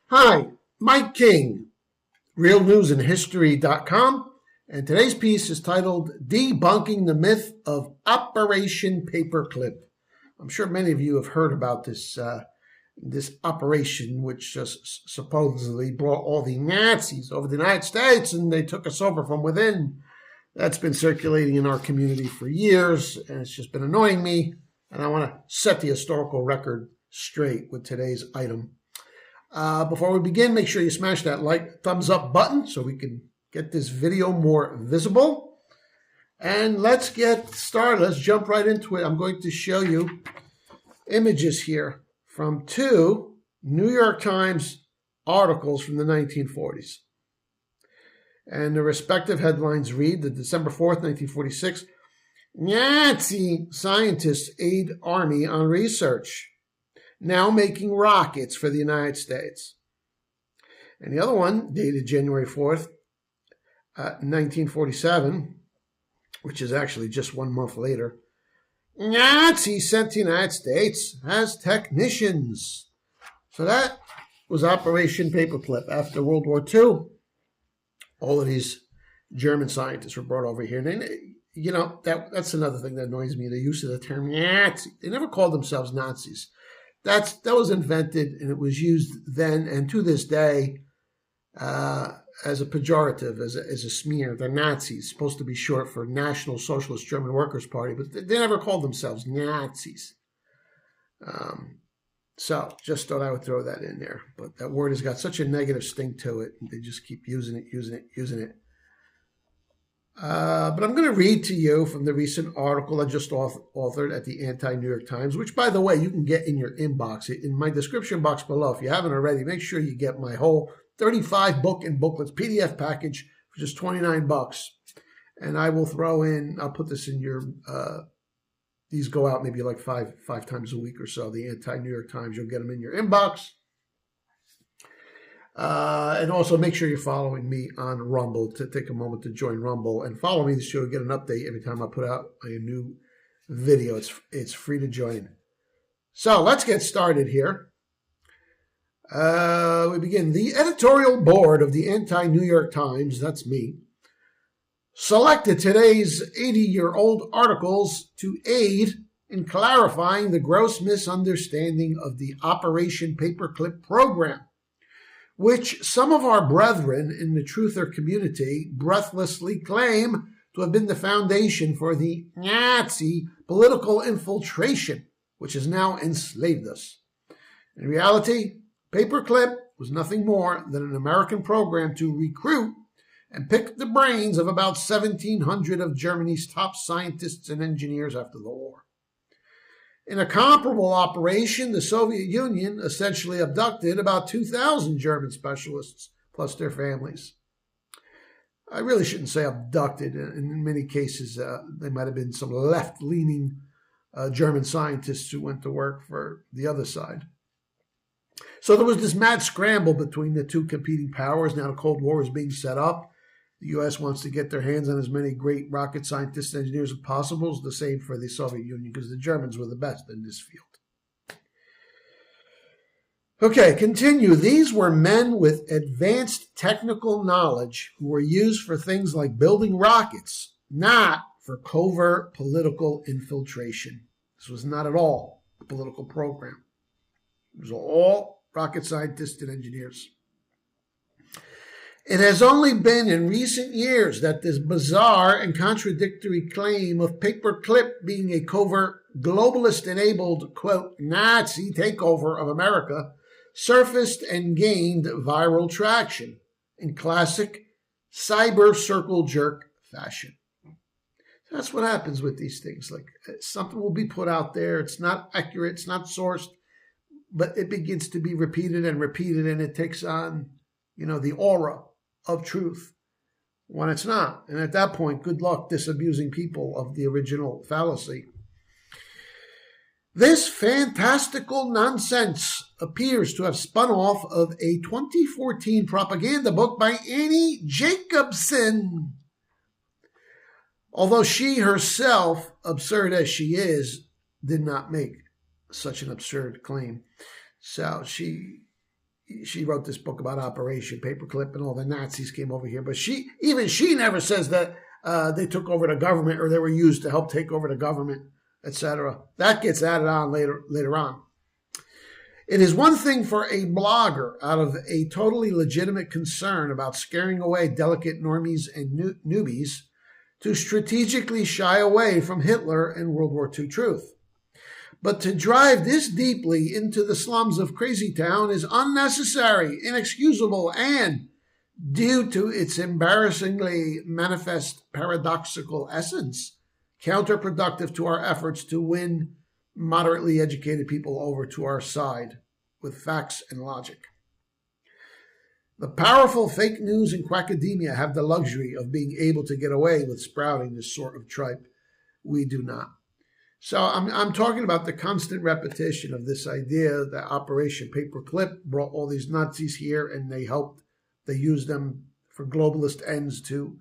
Hi, Mike King, realnewsandhistory.com, and today's piece is titled Debunking the Myth of Operation Paperclip. I'm sure many of you have heard about this operation, which just supposedly brought all the Nazis over the United States and they took us over from within. That's been circulating in our community for years, and it's just been annoying me, and I want to set the historical record straight with today's item. Before we begin, make sure you smash that thumbs up button so we can get this video more visible. And let's get started. Let's jump right into it. I'm going to show you images here from two New York Times articles from the 1940s. And the respective headlines read, the December 4th, 1946, Nazi scientists aid Army on research, now making rockets for the United States. And the other one, dated January 4th, 1947, which is actually just 1 month later, Nazis sent to the United States as technicians. So that was Operation Paperclip. After World War II, all of these German scientists were brought over here. And they, that's another thing that annoys me, the use of the term Nazi. They never called themselves Nazis. That was invented, and it was used then and to this day as a pejorative, as a smear. They're Nazis, supposed to be short for National Socialist German Workers' Party, but they never called themselves Nazis. So just thought I would throw that in there. But that word has got such a negative sting to it, and they just keep using it. But I'm going to read to you from the recent article I just authored at the Anti-New York Times, which, by the way, you can get in your inbox. In my description box below, if you haven't already, make sure you get my whole 35 book and booklets PDF package for just $29. And I will throw in, I'll put this in your, these go out maybe like five times a week or so, the Anti-New York Times. You'll get them in your inbox. And also make sure you're following me on Rumble. To take a moment to join Rumble and follow me so you'll get an update every time I put out a new video. It's free to join. So let's get started here. We begin. The editorial board of the Anti-New York Times, that's me, selected today's 80-year-old articles to aid in clarifying the gross misunderstanding of the Operation Paperclip program, which some of our brethren in the truther community breathlessly claim to have been the foundation for the Nazi political infiltration, which has now enslaved us. In reality, Paperclip was nothing more than an American program to recruit and pick the brains of about 1,700 of Germany's top scientists and engineers after the war. In a comparable operation, the Soviet Union essentially abducted about 2,000 German specialists, plus their families. I really shouldn't say abducted. In many cases, they might have been some left-leaning German scientists who went to work for the other side. So there was this mad scramble between the two competing powers. Now the Cold War is being set up. The U.S. wants to get their hands on as many great rocket scientists and engineers as possible. It's the same for the Soviet Union because the Germans were the best in this field. Okay, continue. These were men with advanced technical knowledge who were used for things like building rockets, not for covert political infiltration. This was not at all a political program. It was all rocket scientists and engineers. It has only been in recent years that this bizarre and contradictory claim of Paperclip being a covert, globalist-enabled, quote, Nazi takeover of America surfaced and gained viral traction in classic cyber circle jerk fashion. That's what happens with these things. Like something will be put out there. It's not accurate. It's not sourced, but it begins to be repeated, and it takes on, the aura of truth when it's not. And at that point, good luck disabusing people of the original fallacy. This fantastical nonsense appears to have spun off of a 2014 propaganda book by Annie Jacobsen. Although she herself, absurd as she is, did not make such an absurd claim. So she she wrote this book about Operation Paperclip, and all the Nazis came over here. But she never says that they took over the government or they were used to help take over the government, etc. That gets added on later on. It is one thing for a blogger, out of a totally legitimate concern about scaring away delicate normies and newbies, to strategically shy away from Hitler and World War II truth. But to drive this deeply into the slums of Crazy Town is unnecessary, inexcusable, and, due to its embarrassingly manifest paradoxical essence, counterproductive to our efforts to win moderately educated people over to our side with facts and logic. The powerful fake news and quackademia have the luxury of being able to get away with sprouting this sort of tripe. We do not. So I'm talking about the constant repetition of this idea that Operation Paperclip brought all these Nazis here and they used them for globalist ends to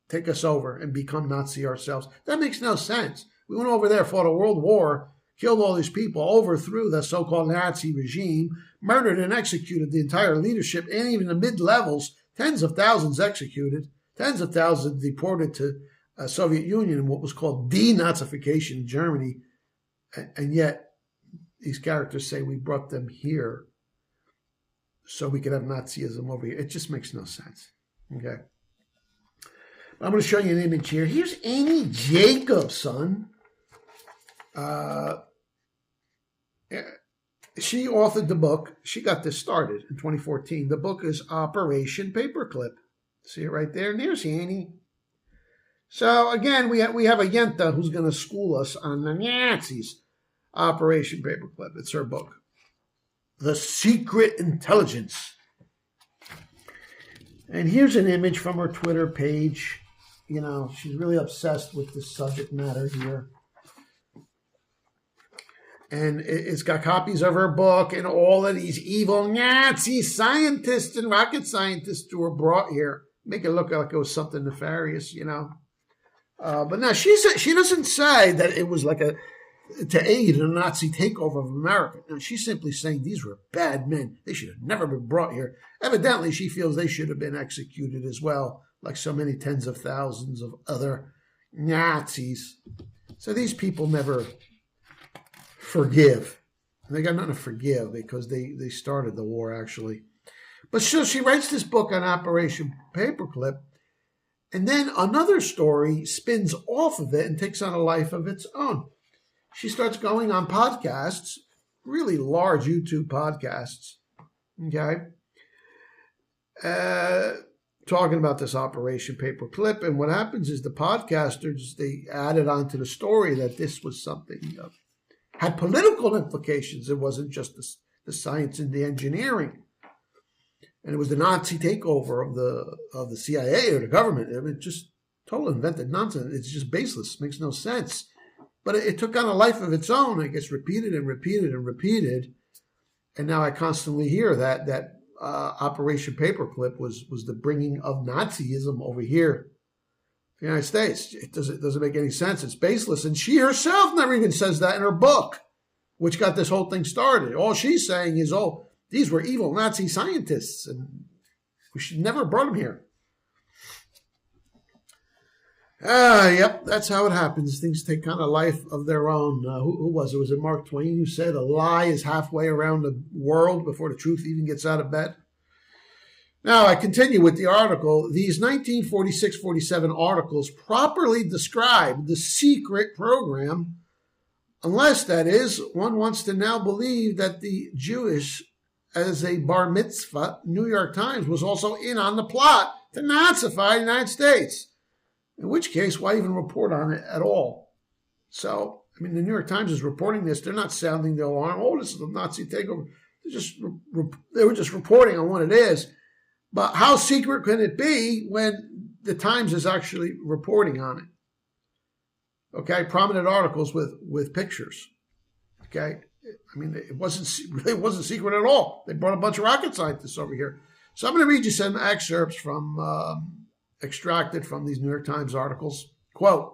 take us over and become Nazi ourselves. That makes no sense. We went over there, fought a world war, killed all these people, overthrew the so-called Nazi regime, murdered and executed the entire leadership and even the mid-levels, tens of thousands executed, tens of thousands deported to Soviet Union in what was called denazification in Germany. And yet these characters say we brought them here so we could have Nazism over here. It just makes no sense. Okay. I'm going to show you an image here. Here's Annie Jacobson. She authored the book. She got this started in 2014. The book is Operation Paperclip. See it right there? And there's Annie. So again, we have a Yenta who's going to school us on the Nazis. Operation Paperclip. It's her book. The Secret Intelligence. And here's an image from her Twitter page. You know, she's really obsessed with this subject matter here. And it's got copies of her book and all of these evil Nazi scientists and rocket scientists who were brought here. Make it look like it was something nefarious, you know. But now she doesn't say that it was like to aid in a Nazi takeover of America. No, she's simply saying these were bad men. They should have never been brought here. Evidently, she feels they should have been executed as well, like so many tens of thousands of other Nazis. So these people never forgive. And they got nothing to forgive because they started the war, actually. But so she writes this book on Operation Paperclip, and then another story spins off of it and takes on a life of its own. She starts going on podcasts, really large YouTube podcasts, okay, talking about this Operation Paperclip. And what happens is the podcasters, they added onto the story that this was something had political implications. It wasn't just the science and the engineering. And it was the Nazi takeover of the CIA or the government. I mean, just total invented nonsense. It's just baseless. It makes no sense. But it took on a life of its own. It gets repeated and repeated and repeated. And now I constantly hear that Operation Paperclip was the bringing of Nazism over here in the United States. It doesn't make any sense. It's baseless. And she herself never even says that in her book, which got this whole thing started. All she's saying is, oh, these were evil Nazi scientists, and we should never have brought them here. Yep, that's how it happens. Things take on a life of their own. Who was it? Was it Mark Twain who said a lie is halfway around the world before the truth even gets out of bed? Now, I continue with the article. These 1946-47 articles properly describe the secret program, unless, that is, one wants to now believe that the Jewish as a bar mitzvah, New York Times was also in on the plot to Nazify the United States. In which case, why even report on it at all? So, I mean, the New York Times is reporting this. They're not sounding the alarm. Oh, this is a Nazi takeover. They were just reporting on what it is. But how secret can it be when the Times is actually reporting on it? Okay, prominent articles with pictures. Okay. I mean, it wasn't secret at all. They brought a bunch of rocket scientists over here. So I'm going to read you some excerpts from extracted from these New York Times articles. Quote,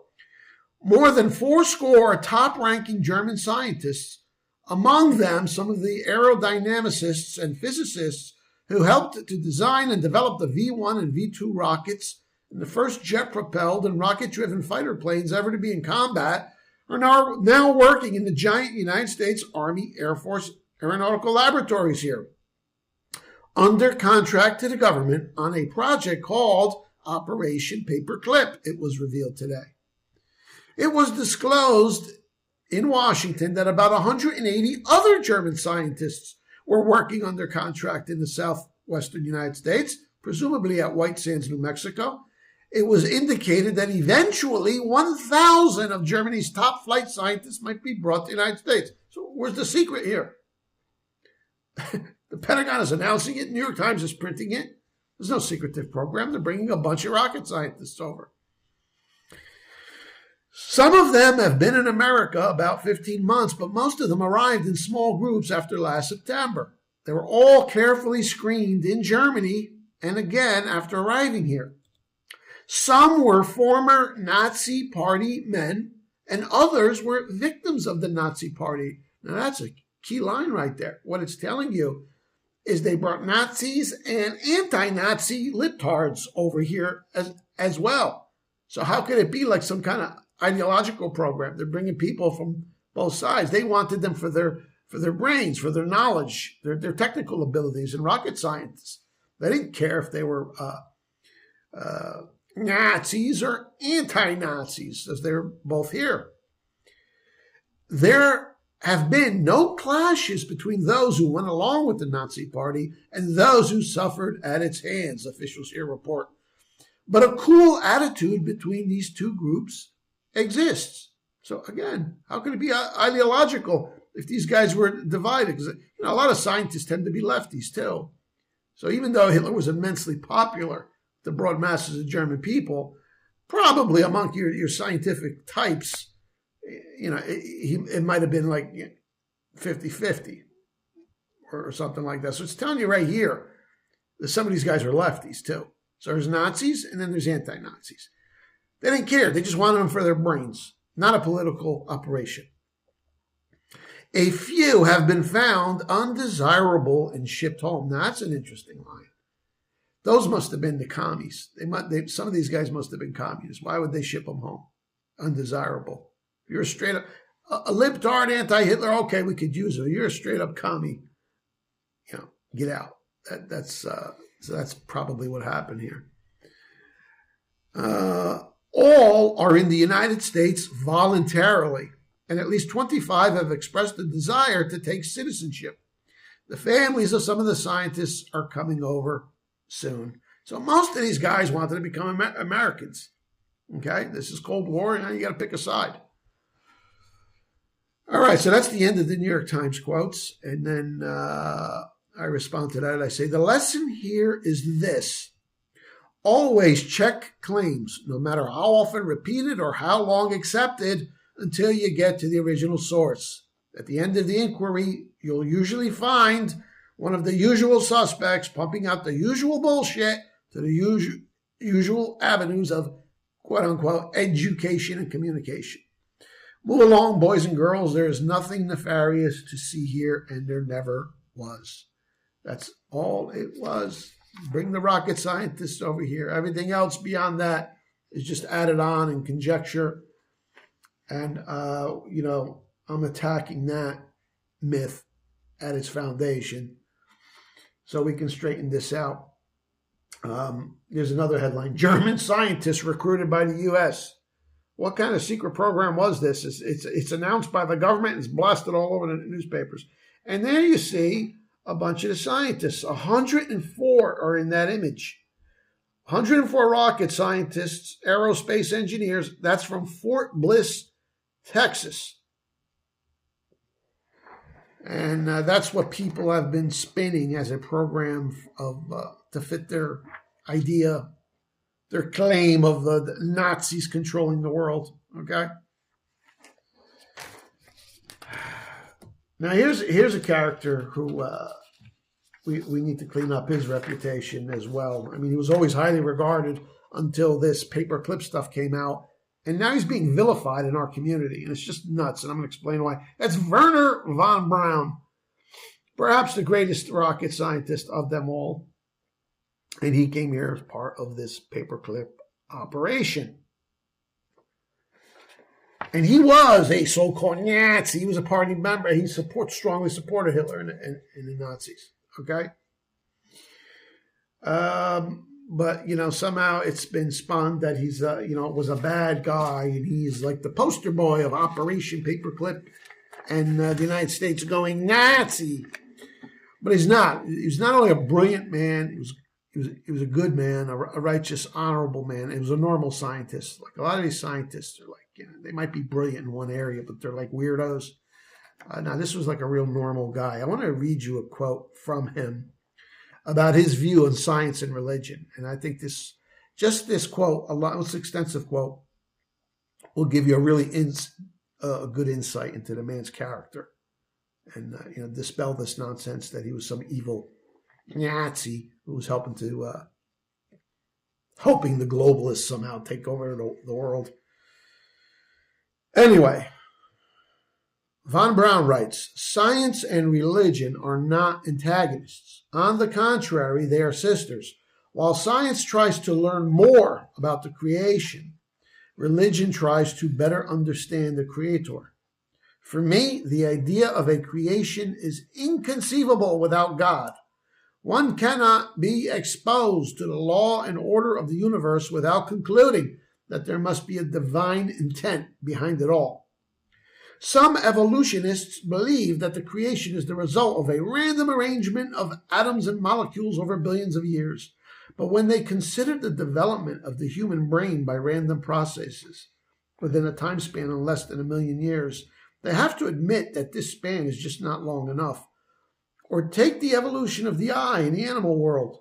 more than 80 top-ranking German scientists Among them, some of the aerodynamicists and physicists who helped to design and develop the V-1 and V-2 rockets and the first jet-propelled and rocket-driven fighter planes ever to be in combat are now working in the giant United States Army Air Force Aeronautical Laboratories here, under contract to the government on a project called Operation Paperclip, it was revealed today. It was disclosed in Washington that about 180 other German scientists were working under contract in the southwestern United States, presumably at White Sands, New Mexico. It was indicated that eventually 1,000 of Germany's top flight scientists might be brought to the United States. So where's the secret here? The Pentagon is announcing it. New York Times is printing it. There's no secretive program. They're bringing a bunch of rocket scientists over. Some of them have been in America about 15 months, but most of them arrived in small groups after last September. They were all carefully screened in Germany and again after arriving here. Some were former Nazi Party men, and others were victims of the Nazi Party. Now that's a key line right there. What it's telling you is they brought Nazis and anti-Nazi libtards over here as well. So how could it be like some kind of ideological program? They're bringing people from both sides. They wanted them for their brains, for their knowledge, their technical abilities and rocket scientists. They didn't care if they were Nazis or anti-Nazis, as they're both here. There have been no clashes between those who went along with the Nazi Party and those who suffered at its hands, officials here report. But a cool attitude between these two groups exists. So again, how can it be ideological if these guys were divided? Because a lot of scientists tend to be lefties too. So even though Hitler was immensely popular with the broad masses of German people, probably among your scientific types, it might have been like 50-50 or something like that. So it's telling you right here that some of these guys are lefties too. So there's Nazis and then there's anti-Nazis. They didn't care. They just wanted them for their brains, not a political operation. A few have been found undesirable and shipped home. Now, that's an interesting line. Those must have been the commies. Some of these guys must have been communists. Why would they ship them home? Undesirable. If you're a straight up, a libtard anti-Hitler, okay, we could use it. You're a straight up commie, get out. So that's probably what happened here. All are in the United States voluntarily, and at least 25 have expressed a desire to take citizenship. The families of some of the scientists are coming over soon. So most of these guys wanted to become Americans. Okay, this is Cold War, and now you got to pick a side. All right, so that's the end of the New York Times quotes. And then I respond to that. I say, the lesson here is this. Always check claims, no matter how often repeated or how long accepted, until you get to the original source. At the end of the inquiry, you'll usually find one of the usual suspects pumping out the usual bullshit to the usual avenues of quote-unquote education and communication. Move along, boys and girls. There is nothing nefarious to see here, and there never was. That's all it was. Bring the rocket scientists over here. Everything else beyond that is just added on and conjecture. And, I'm attacking that myth at its foundation so we can straighten this out. There's another headline. German scientists recruited by the U.S. What kind of secret program was this? It's announced by the government. It's blasted all over the newspapers. And there you see a bunch of the scientists. 104 are in that image. 104 rocket scientists, aerospace engineers. That's from Fort Bliss, Texas. And that's what people have been spinning as a program to fit their idea, their claim of the Nazis controlling the world. Okay. Now here's a character who we need to clean up his reputation as well. I mean, he was always highly regarded until this paperclip stuff came out. And now he's being vilified in our community, and it's just nuts, and I'm going to explain why. That's Wernher von Braun, perhaps the greatest rocket scientist of them all. And he came here as part of this paperclip operation. And he was a so-called Nazi. He was a party member. He strongly supported Hitler and the Nazis. Okay? But, somehow it's been spun that he's, was a bad guy, and he's like the poster boy of Operation Paperclip, and the United States going Nazi. But he's not. He was not only a brilliant man, he was a good man, a righteous, honorable man. He was a normal scientist. Like a lot of these scientists are like, they might be brilliant in one area, but they're like weirdos. Now, this was like a real normal guy. I want to read you a quote from him about his view on science and religion. And I think this quote, this extensive quote, will give you a really good insight into the man's character and, dispel this nonsense that he was some evil Nazi who was hoping the globalists somehow take over the world. Anyway, von Braun writes, science and religion are not antagonists. On the contrary, they are sisters. While science tries to learn more about the creation, religion tries to better understand the Creator. For me, the idea of a creation is inconceivable without God. One cannot be exposed to the law and order of the universe without concluding that there must be a divine intent behind it all. Some evolutionists believe that the creation is the result of a random arrangement of atoms and molecules over billions of years. But when they consider the development of the human brain by random processes within a time span of less than 1 million years, they have to admit that this span is just not long enough. Or take the evolution of the eye in the animal world.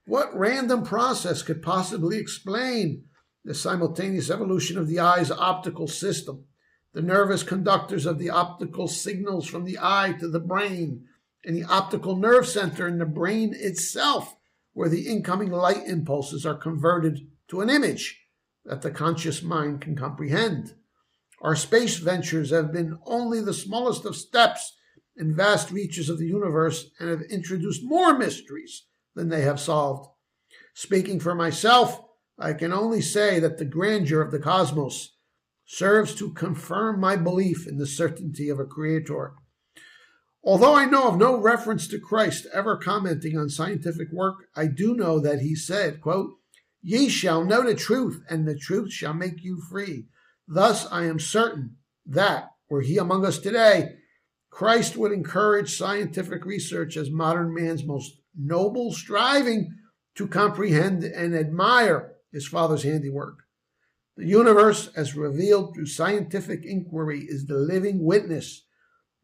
What random process could possibly explain the simultaneous evolution of the eye's optical system, the nervous conductors of the optical signals from the eye to the brain, and the optical nerve center in the brain itself, where the incoming light impulses are converted to an image that the conscious mind can comprehend? Our space ventures have been only the smallest of steps in vast reaches of the universe and have introduced more mysteries than they have solved. Speaking for myself, I can only say that the grandeur of the cosmos serves to confirm my belief in the certainty of a creator. Although I know of no reference to Christ ever commenting on scientific work, I do know that he said, quote, "Ye shall know the truth, and the truth shall make you free." Thus I am certain that, were he among us today, Christ would encourage scientific research as modern man's most noble striving to comprehend and admire his Father's handiwork. The universe, as revealed through scientific inquiry, is the living witness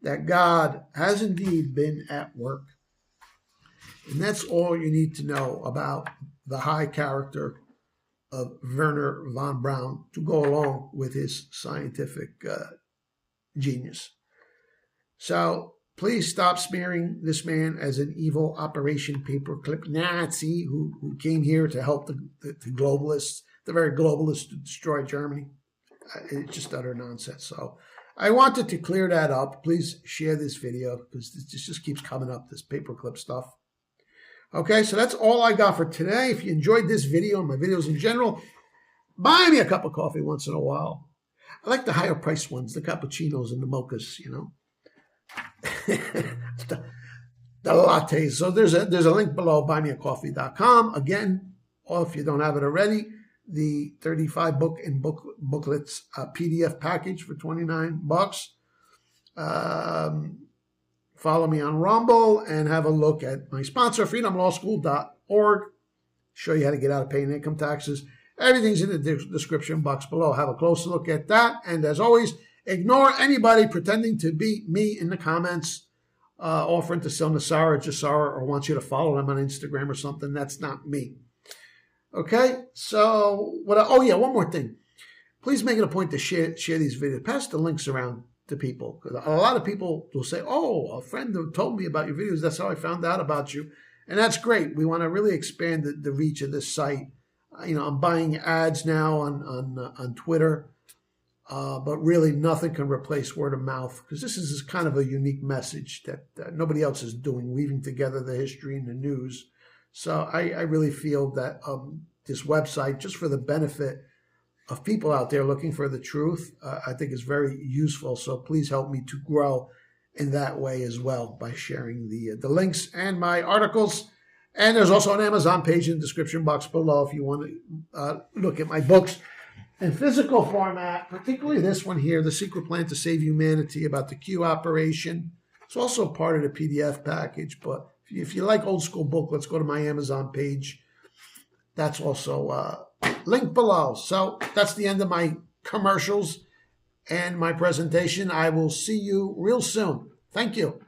that God has indeed been at work. And that's all you need to know about the high character of Wernher von Braun to go along with his scientific genius. So please stop smearing this man as an evil Operation Paperclip Nazi who came here to help the globalists, the very globalists, to destroy Germany. It's just utter nonsense. So I wanted to clear that up. Please share this video because this just keeps coming up, this paperclip stuff. Okay, so that's all I got for today. If you enjoyed this video and my videos in general, buy me a cup of coffee once in a while. I like the higher priced ones, the cappuccinos and the mochas, the lattes. So there's a link below, buymeacoffee.com. Again, or if you don't have it already, the 35 book and booklets PDF package for $29. Follow me on Rumble and have a look at my sponsor, freedomlawschool.org. Show you how to get out of paying income taxes. Everything's in the description box below. Have a closer look at that. And as always, ignore anybody pretending to be me in the comments, offering to sell Nasara, Jasara, or wants you to follow them on Instagram or something. That's not me. Okay, so one more thing. Please make it a point to share these videos. Pass the links around to people. Because a lot of people will say, "Oh, a friend told me about your videos. That's how I found out about you." And that's great. We want to really expand the reach of this site. I'm buying ads now on Twitter. but really nothing can replace word of mouth, because this is kind of a unique message that nobody else is doing, weaving together the history and the news. So I really feel that this website, just for the benefit of people out there looking for the truth, I think is very useful. So please help me to grow in that way as well by sharing the links and my articles. And there's also an Amazon page in the description box below if you want to look at my books in physical format, particularly this one here, The Secret Plan to Save Humanity, about the Q operation. It's also part of the PDF package, but if you like old school booklets, go to my Amazon page. That's also linked below. So that's the end of my commercials and my presentation. I will see you real soon. Thank you.